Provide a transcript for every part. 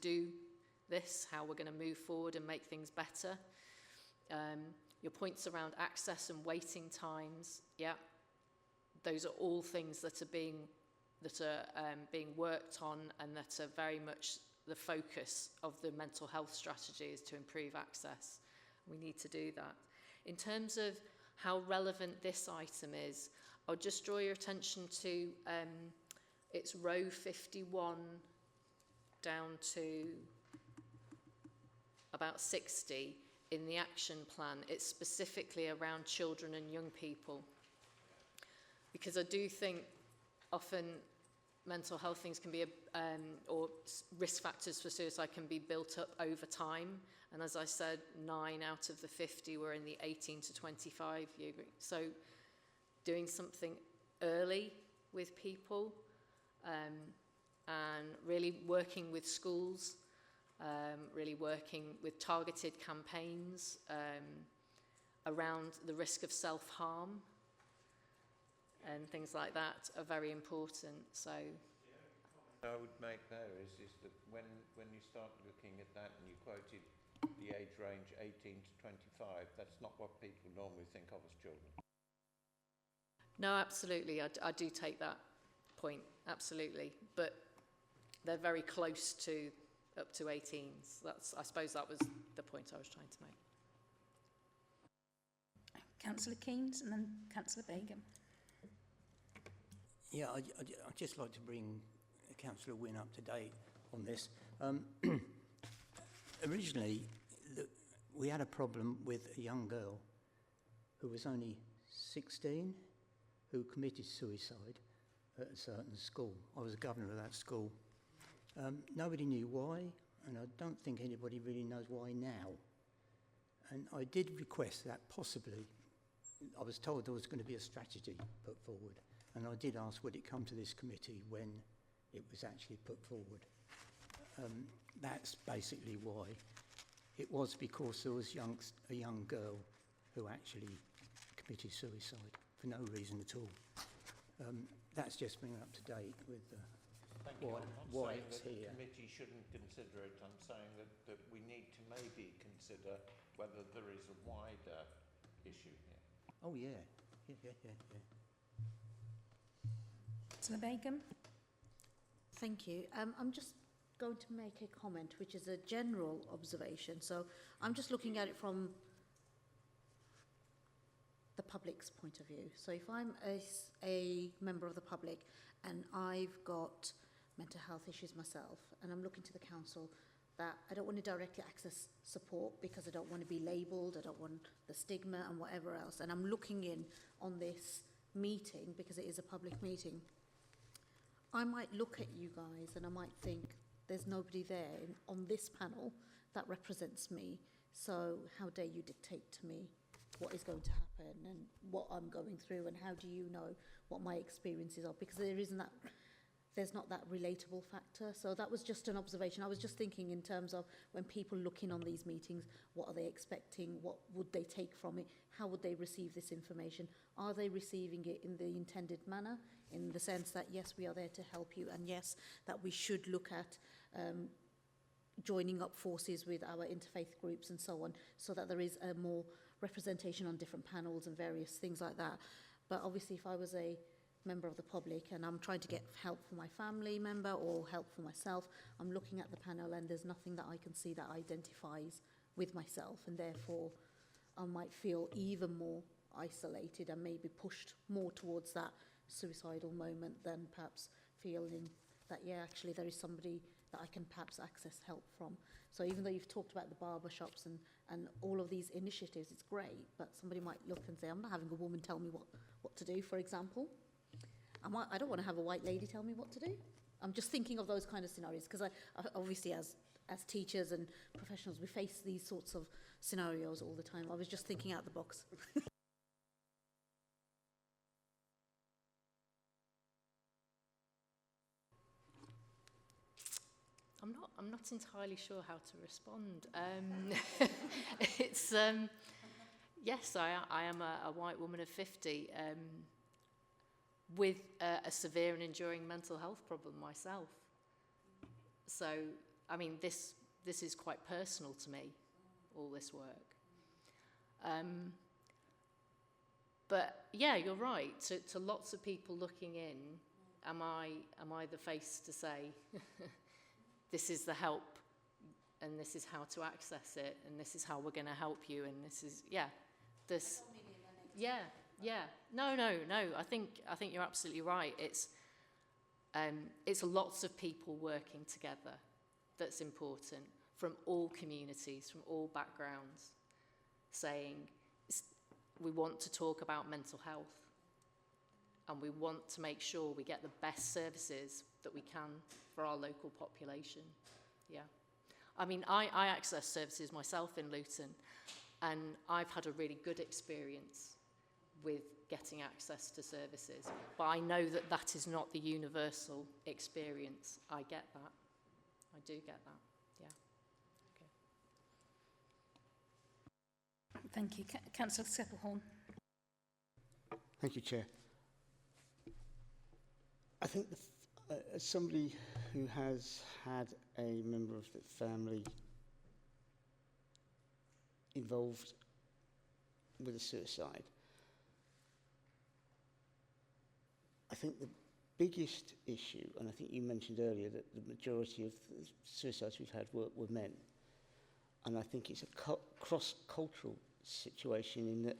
do this, how we're going to move forward and make things better. Your points around access and waiting times, yeah, those are all things that are being worked on, and that are very much the focus of the mental health strategy, is to improve access. We need to do that. In terms of how relevant this item is, I'll just draw your attention to it's row 51 down to about 60 in the action plan. It's specifically around children and young people, because I do think often mental health things can be, or risk factors for suicide can be built up over time. And as I said, 9 out of the 50 were in the 18 to 25 year group. So doing something early with people, and really working with schools, really working with targeted campaigns around the risk of self-harm and things like that are very important. So I would make there is that when you start looking at that, and you quoted the age range 18 to 25, that's not what people normally think of as children. no, absolutely, I do take that point, absolutely, but they're very close to up to 18s. I suppose that was the point I was trying to make. Councillor Keynes and then Councillor Begum. Yeah, I'd just like to bring Councillor Wynne up to date on this. Originally, we had a problem with a young girl who was only 16 who committed suicide at a certain school. I was a governor of that school. Nobody knew why, and I don't think anybody really knows why now. And I did request that possibly, I was told there was going to be a strategy put forward, and I did ask would it come to this committee when it was actually put forward. That's basically why. It was because there was a young girl who actually committed suicide for no reason at all. That's just bringing up to date with why it's here. The committee shouldn't consider it. I'm saying that we need to maybe consider whether there is a wider issue here. Oh yeah. Councillor Begum. Thank you. I'm just going to make a comment, which is a general observation. So I'm just looking at it from the public's point of view. So if I'm a member of the public and I've got mental health issues myself, and I'm looking to the council that I don't want to directly access support because I don't want to be labelled, I don't want the stigma and whatever else, and I'm looking in on this meeting because it is a public meeting, I might look at you guys and I might think there's nobody there on this panel that represents me, so how dare you dictate to me what is going to happen and what I'm going through, and how do you know what my experiences are, because there's not that relatable factor. So that was just an observation. I was just thinking in terms of when people look in on these meetings, what are they expecting? What would they take from it? How would they receive this information? Are they receiving it in the intended manner, in the sense that, yes, we are there to help you, and yes, that we should look at joining up forces with our interfaith groups and so on, so that there is a more representation on different panels and various things like that. But obviously, if I was a member of the public and I'm trying to get help for my family member or help for myself, I'm looking at the panel and there's nothing that I can see that identifies with myself, and therefore I might feel even more isolated and maybe pushed more towards that suicidal moment than perhaps feeling that, yeah, actually there is somebody that I can perhaps access help from. So even though you've talked about the barber shops and all of these initiatives, it's great, but somebody might look and say, I'm not having a woman tell me what to do, for example. I don't want to have a white lady tell me what to do. I'm just thinking of those kind of scenarios, because I obviously as teachers and professionals, we face these sorts of scenarios all the time. I was just thinking out the box. I'm not entirely sure how to respond. It's yes, I am a white woman of 50 with a severe and enduring mental health problem myself. So I mean, this is quite personal to me, all this work. But yeah, you're right. To lots of people looking in, am I the face to say, this is the help, and this is how to access it, and this is how we're going to help you, and this is, yeah, this, yeah. No. I think you're absolutely right. It's lots of people working together that's important, from all communities, from all backgrounds, saying we want to talk about mental health, and we want to make sure we get the best services that we can for our local population. Yeah. I mean, I access services myself in Luton, and I've had a really good experience with getting access to services. But I know that that is not the universal experience. I get that. I do get that. Yeah. Okay. Thank you. Councillor Seppelhorn. Thank you, Chair. I think as somebody who has had a member of the family involved with a suicide, I think the biggest issue, and I think you mentioned earlier that the majority of the suicides we've had were men, and I think it's a cross-cultural situation in that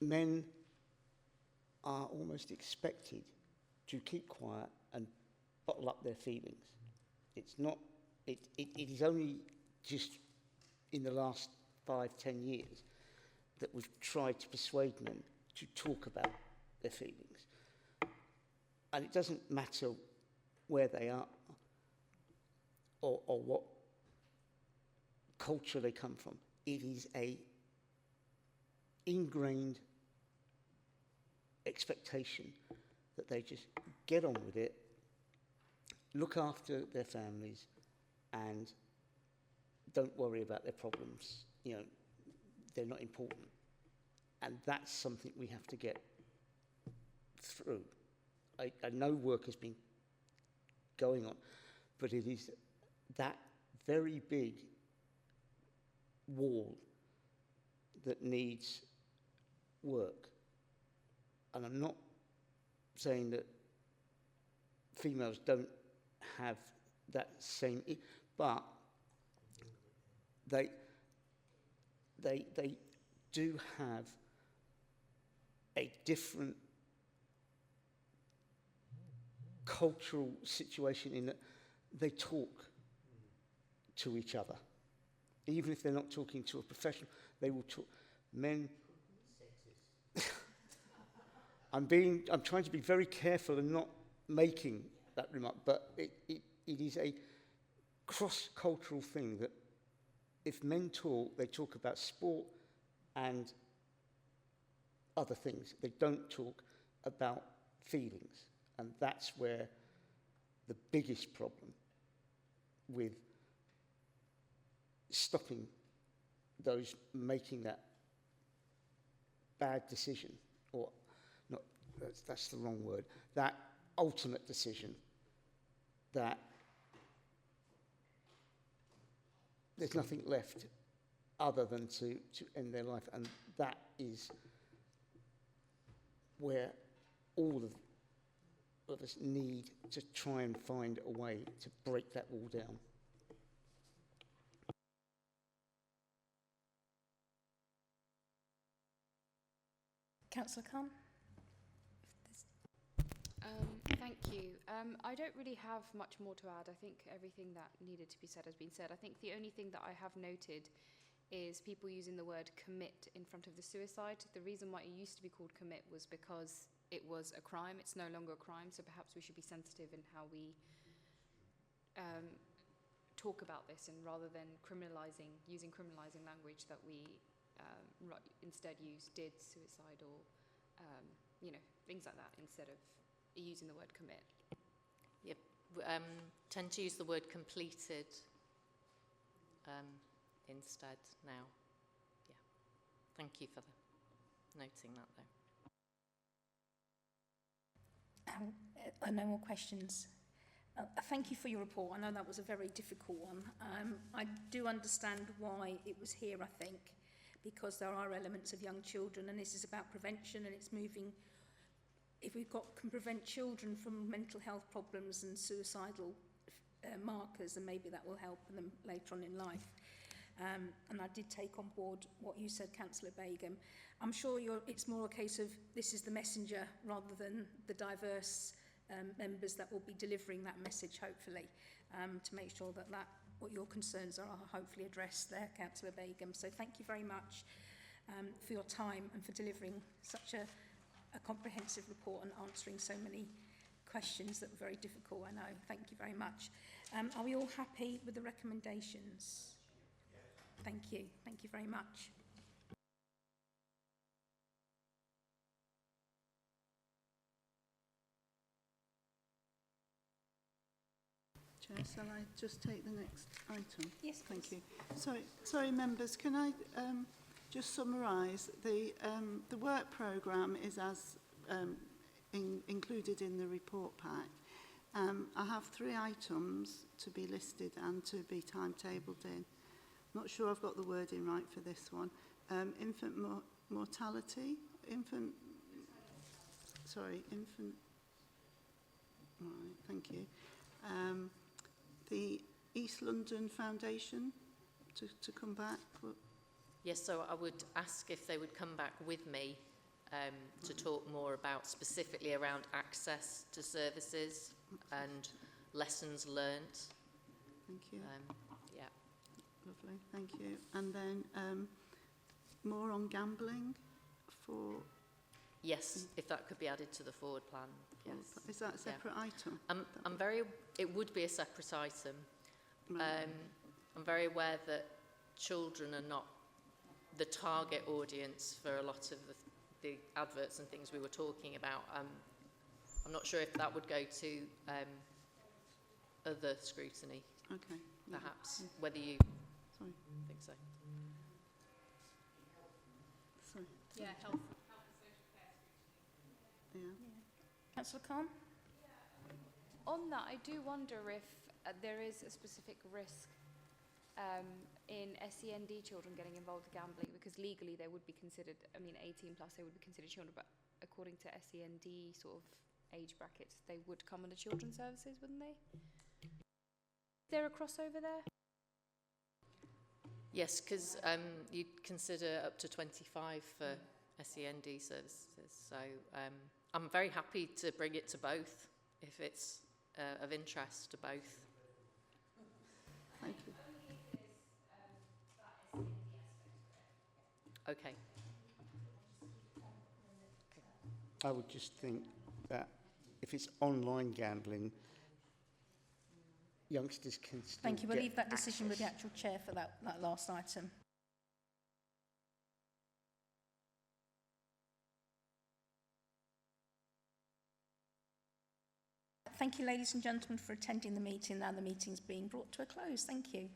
men are almost expected to keep quiet and bottle up their feelings. It's not, it is only just in the last 5-10 years that we've tried to persuade men to talk about their feelings. And it doesn't matter where they are or what culture they come from. It is a ingrained expectation that they just get on with it, look after their families, and don't worry about their problems. You know, they're not important. And that's something we have to get through. I know work has been going on, but it is that very big wall that needs work. And I'm not saying that females don't have that same, but they do have a different cultural situation in that they talk to each other. Even if they're not talking to a professional, they will talk. Men, I'm trying to be very careful and not making that remark, but it is a cross-cultural thing that if men talk, they talk about sport and other things. They don't talk about feelings. And that's where the biggest problem with stopping those making that bad decision, or not, that's the wrong word, that ultimate decision that there's nothing left other than to end their life. And that is where all of us need to try and find a way to break that wall down. Councillor Khan. Thank you. I don't really have much more to add. I think everything that needed to be said has been said. I think the only thing that I have noted is people using the word commit in front of the suicide. The reason why it used to be called commit was because it was a crime. It's no longer a crime, so perhaps we should be sensitive in how we talk about this, and rather than using criminalising language, that we instead use did suicide or things like that instead of using the word commit. Yep. Tend to use the word completed instead now. Yeah. Thank you for noting that, though. No more questions. Thank you for your report. I know that was a very difficult one. I do understand why it was here, I think, because there are elements of young children, and this is about prevention, and it's moving. If can prevent children from mental health problems and suicidal markers, then maybe that will help them later on in life. And I did take on board what you said, Councillor Begum. I'm sure it's more a case of this is the messenger rather than the diverse members that will be delivering that message, hopefully, to make sure that what your concerns are hopefully addressed there, Councillor Begum. So thank you very much for your time and for delivering such a comprehensive report and answering so many questions that were very difficult, I know. Thank you very much. Are we all happy with the recommendations? Thank you. Thank you very much. Chair, shall I just take the next item? Yes, please. Thank you. Sorry, members, can I just summarise? The work programme is as included in the report pack. I have 3 items to be listed and to be timetabled in. Not sure I've got the wording right for this one. Infant mortality, right, thank you. The East London Foundation to come back. Yes, so I would ask if they would come back with me to talk more about specifically around access to services and lessons learnt. Thank you. Yeah. Lovely, thank you. And then more on gambling for... Yes, if that could be added to the forward plan, yes. Is that a separate item? It would be a separate item. Right. I'm very aware that children are not the target audience for a lot of the adverts and things we were talking about. I'm not sure if that would go to other scrutiny, Okay. perhaps, whether you Sorry. think so. Sorry. Yeah, health. Yeah. Councillor Khan? On that, I do wonder if there is a specific risk in SEND children getting involved in gambling, because legally they would be considered, 18 plus, they would be considered children, but according to SEND sort of age brackets, they would come under children's services, wouldn't they? Is there a crossover there? Yes, because you'd consider up to 25 for SEND services. So I'm very happy to bring it to both if it's of interest to both. Thank you. Okay. I would just think that if it's online gambling, youngsters can still Thank you. We'll get leave that decision with the access. actual chair for that last item. Thank you, ladies and gentlemen, for attending the meeting. Now the meeting's being brought to a close. Thank you.